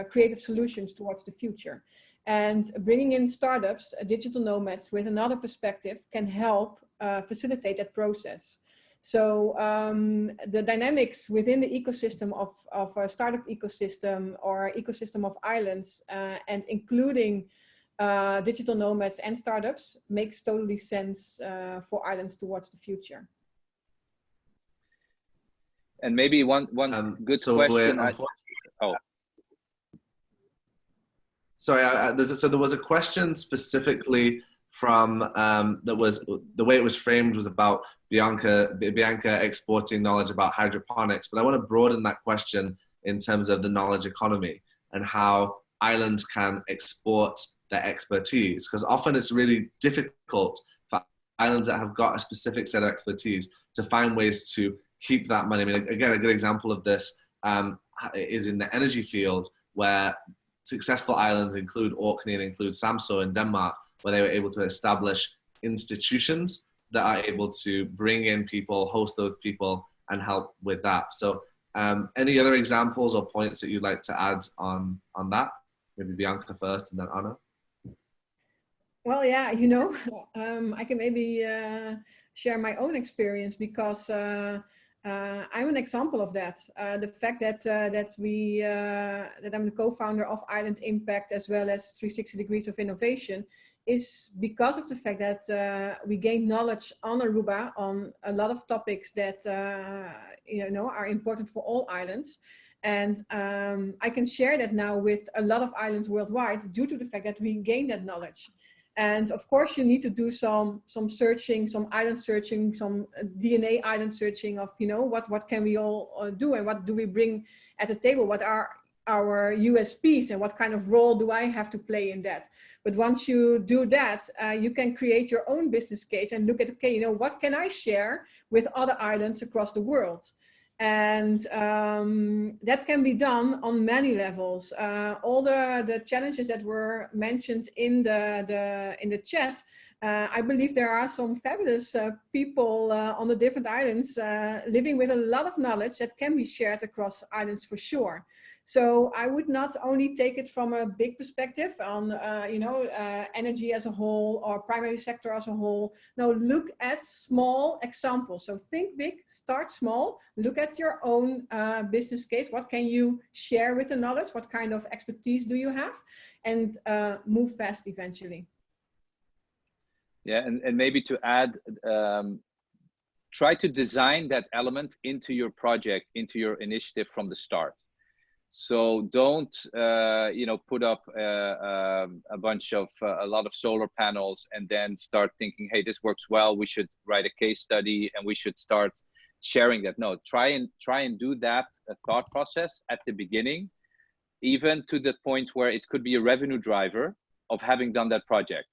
creative solutions towards the future. And bringing in startups, digital nomads with another perspective can help facilitate that process. So the dynamics within the ecosystem of a startup ecosystem or ecosystem of islands and including digital nomads and startups makes totally sense for islands towards the future. And maybe one good question. Sorry, so there was a question specifically from that was the way it was framed was about Bianca exporting knowledge about hydroponics, but I want to broaden that question in terms of the knowledge economy and how islands can export their expertise, because often it's really difficult for islands that have got a specific set of expertise to find ways to keep that money. I mean, again, a good example of this is in the energy field, where successful islands include Orkney and include Samsø in Denmark, where they were able to establish institutions that are able to bring in people, host those people, and help with that. So any other examples or points that you'd like to add on that? Maybe Bianca first and then Arno. Well, yeah, I can maybe share my own experience, because I'm an example of that. The fact that I'm the co-founder of Island Impact as well as 360 Degrees of Innovation is because of the fact that we gain knowledge on Aruba on a lot of topics that are important for all islands. And I can share that now with a lot of islands worldwide due to the fact that we gain that knowledge. And of course, you need to do some searching, some island searching, some DNA island searching of, what can we all do and what do we bring at the table? What are our USPs and what kind of role do I have to play in that? But once you do that, you can create your own business case and look at, okay, what can I share with other islands across the world? And that can be done on many levels. All the challenges that were mentioned in the chat, I believe there are some fabulous people on the different islands living with a lot of knowledge that can be shared across islands for sure. So I would not only take it from a big perspective on, energy as a whole or primary sector as a whole. No, look at small examples. So think big, start small, look at your own business case. What can you share with the knowledge? What kind of expertise do you have? And move fast eventually. Yeah, and maybe to add, try to design that element into your project, into your initiative from the start. So don't, put up a bunch of, a lot of solar panels and then start thinking, hey, this works well, we should write a case study and we should start sharing that. No, try and do that thought process at the beginning, even to the point where it could be a revenue driver of having done that project.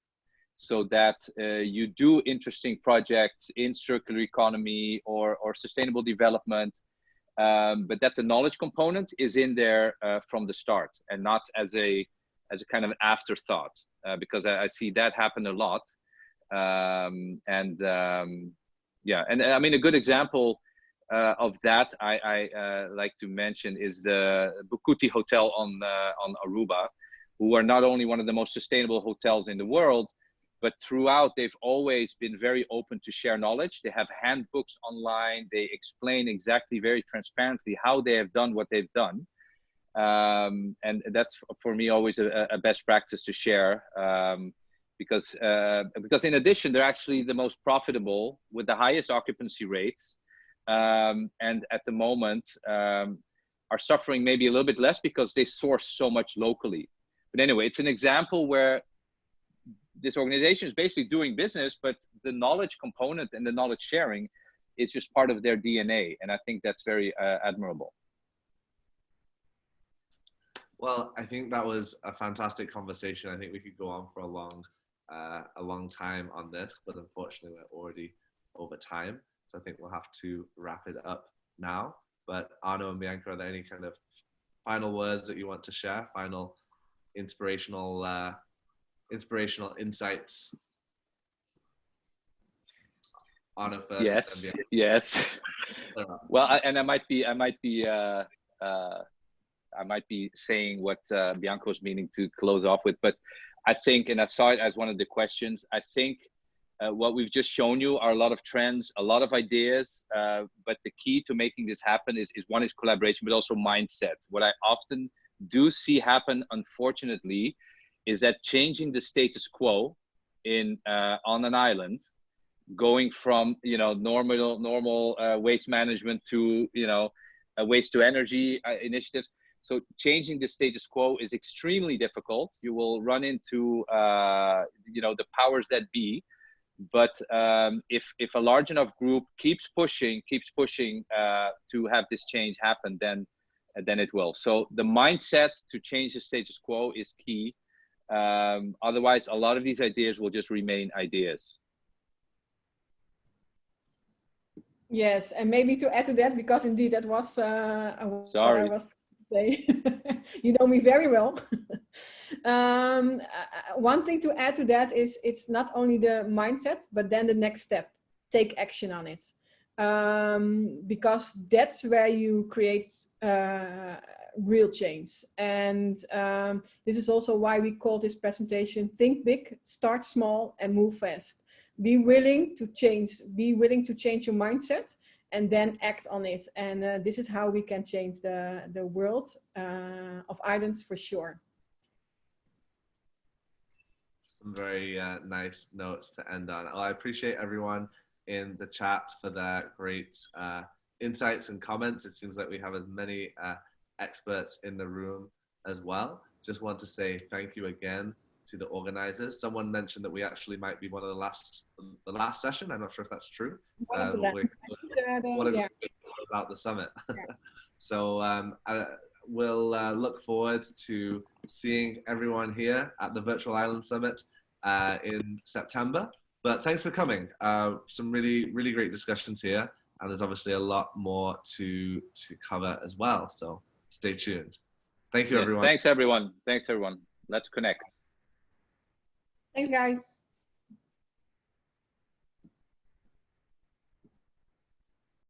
So that you do interesting projects in circular economy or sustainable development, but that the knowledge component is in there from the start and not as a kind of afterthought, because I see that happen a lot. And I mean, a good example of that I like to mention is the Bukuti Hotel on Aruba, who are not only one of the most sustainable hotels in the world, but throughout, they've always been very open to share knowledge. They have handbooks online. They explain exactly, very transparently, how they have done what they've done. And that's, for me, always a best practice to share. Because in addition, they're actually the most profitable with the highest occupancy rates. And at the moment, are suffering maybe a little bit less because they source so much locally. But anyway, it's an example where this organization is basically doing business, but the knowledge component and the knowledge sharing it's just part of their DNA. And I think that's very admirable. Well, I think that was a fantastic conversation. I think we could go on for a long time on this, but unfortunately we're already over time. So I think we'll have to wrap it up now. But Arno and Bianca, are there any kind of final words that you want to share? Final inspirational insights? Arno first. Yes. Yes. Well, I might be saying what Bianca was meaning to close off with, but I think, and I saw it as one of the questions, I think what we've just shown you are a lot of trends, a lot of ideas, but the key to making this happen is one is collaboration, but also mindset. What I often do see happen, unfortunately, is that changing the status quo on an island, going from normal waste management to waste to energy initiatives. So changing the status quo is extremely difficult. You will run into the powers that be. But if a large enough group keeps pushing to have this change happen, then it will. So the mindset to change the status quo is key. Otherwise, a lot of these ideas will just remain ideas. Yes, and maybe to add to that, because indeed that was what I was say. You know me very well. One thing to add to that is it's not only the mindset, but then the next step, take action on it. Because that's where you create real change. And this is also why we call this presentation, Think Big, Start Small and Move Fast. Be willing to change your mindset and then act on it. And this is how we can change the world of islands for sure. Some very nice notes to end on. I appreciate everyone in the chat for their great insights and comments. It seems like we have as many experts in the room as well. Just want to say thank you again to the organizers. Someone mentioned that we actually might be one of the last session. I'm not sure if that's true. We're close out the summit. Yeah. So we'll look forward to seeing everyone here at the Virtual Island Summit in September. But thanks for coming. Some really, really great discussions here. And there's obviously a lot more to cover as well. So stay tuned. Thank you, everyone. Thanks, everyone. Thanks, everyone. Let's connect. Thanks, guys.